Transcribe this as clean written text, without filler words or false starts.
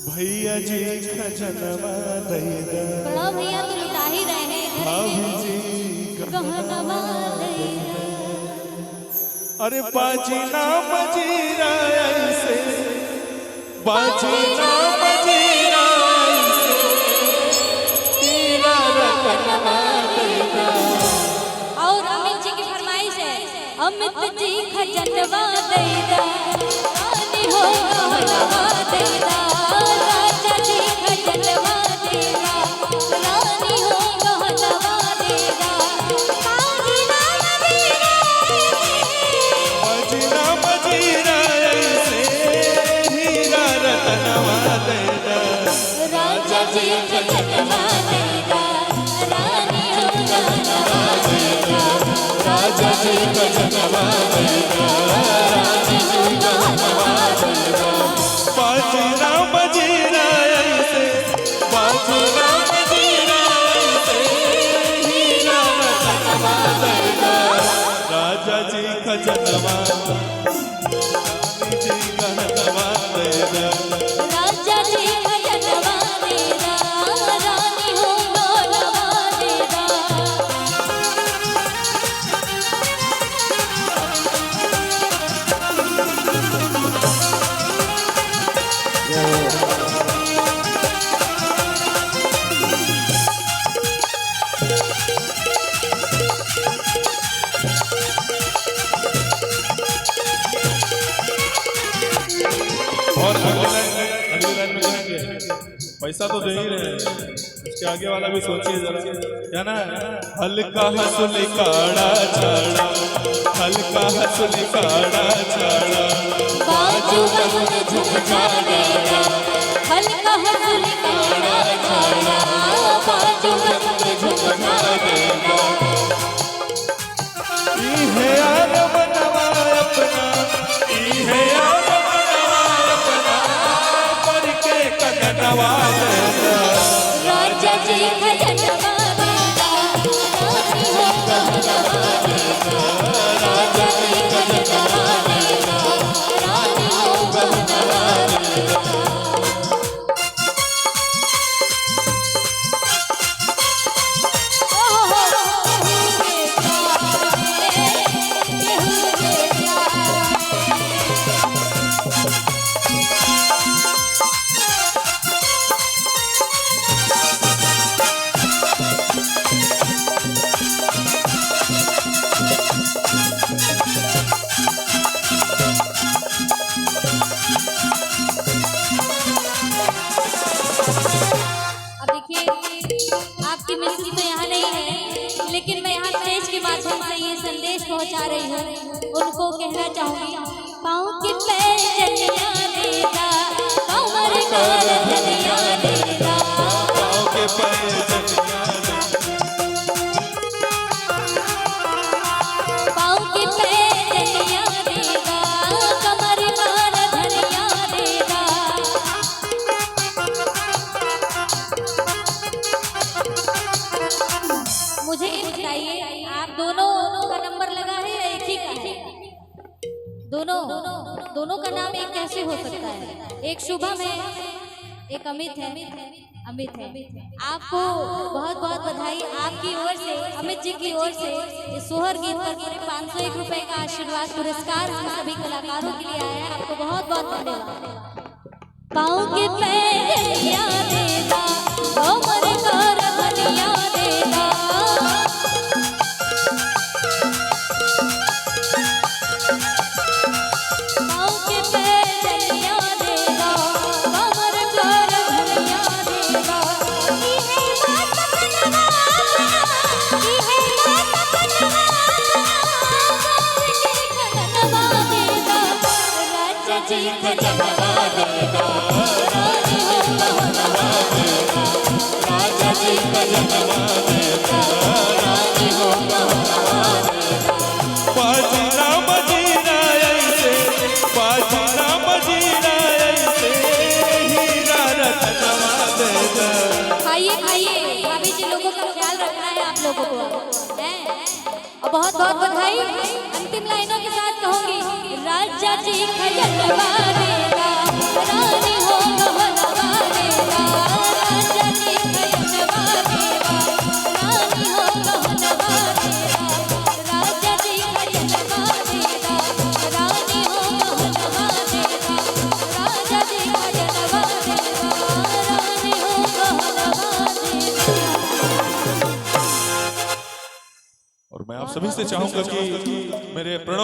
भैया जी खजनवा दे दे। बड़ा भैया तो लुटा ही रहे हैं। भाभी जी गहनवा दे दे। अरे बाजी ना मजीरा ऐसे, बाजी ना मजीरा ऐसे, तेरा रतनवा दे दे। और अमित जी की फरमाइश है, अमित जी खजनवा दे दे, रानी हो गहनवा दे दे, राजा जी खजनवा दे दे, रानी हो गहनवा दे दे, बाजी ना मजीरा बाजी ना मजीरा ऐसे, हीरा रतनवा दे दे। राजा जी खजनवा दे दे, रानी हो गहनवा दे दे, राजा जी खजनवा दे दे, रानी हो गहनवा दे दे। बाजी ना मजीरा ऐसे, बाजी ना मजीरा ऐसे, हीरा रतनवा दे दे। राजा जी खजनवा, रानी जी गहनवा दे दे। राजा जी खजनवा दे दे, रानी हो गहनवा दे दे। और अगली लाइन में कहेंगे पैसा तो दे ही रहे हैं, उसके आगे वाला भी सोचिए जरा, क्या ना हल्का हंसुली काड़ा छाड़ा, हल्का हंसुली काड़ा छाड़ा, बाजू बंद झुमका दे दे, हल्का हंसुली काड़ा छाड़ा, बाजू बंद झुमका दे दे। ई है यार बनवा अपना, ई है यार बनवा अपना, पर के कगनवा दे दे। राजा जी खजनवा दे दे, रानी हो गहनवा दे दे, राजा जी खजनवा दे दे, रानी हो गहनवा दे दे। ओहो केहू के प्यार में, केहू के प्यार में। अब देखिए, आपकी मैसेज तो यहाँ नहीं है, लेकिन मैं यहाँ स्टेज के माध्यम से ये संदेश पहुँचा रही हूँ। उनको कहना चाहूँगी, पाँव के पैर जनिया देगा, कमर कर धनिया देगा, पाँव के पैर जनिया दे, पाँव के पैर जनिया देगा, कमर कर धनिया देगा। मुझे ये बताइए, आप दोनों का नंबर लगा है या एक ही का है? दोनों का नाम एक कैसे हो सकता है? एक शुभम है, एक अमित है। अमित है। आपको बहुत बहुत बधाई आपकी ओर से, अमित जी की ओर से। इस सोहर गीत पर पूरे 501 रुपए का आशीर्वाद पुरस्कार हम सभी कलाकारों के लिए आया है। आपको बहुत बहुत धन्यवाद। पाँव के पैरिया देगा, कमर कर धनिया देगा, पाँव के पैरिया देगा, कमर कर धनिया देगा। ई है बात बनवा, ई है बात बनवा, गौर के खजनवा देगा, राजा जी खजनवा देगा, रानी हो गहनवा देगा, राजा जी खजनवा देगा, रानी हो गहनवा देगा। बाजी ना मजीरा ऐसे, बाजी ना मजीरा ऐसे, हीरा रतनवा दे दे। खाइए खाइए, भाभी जी लोगों का ख्याल रखना है आप लोगों को, हैं? और बहुत बहुत बधाई। अंतिम लाइनों के साथ कहूंगी, राजा जी खजनवा देगा, रानी हो गहनवा मैं आप सभी से चाहूंगा कि मेरे प्रणव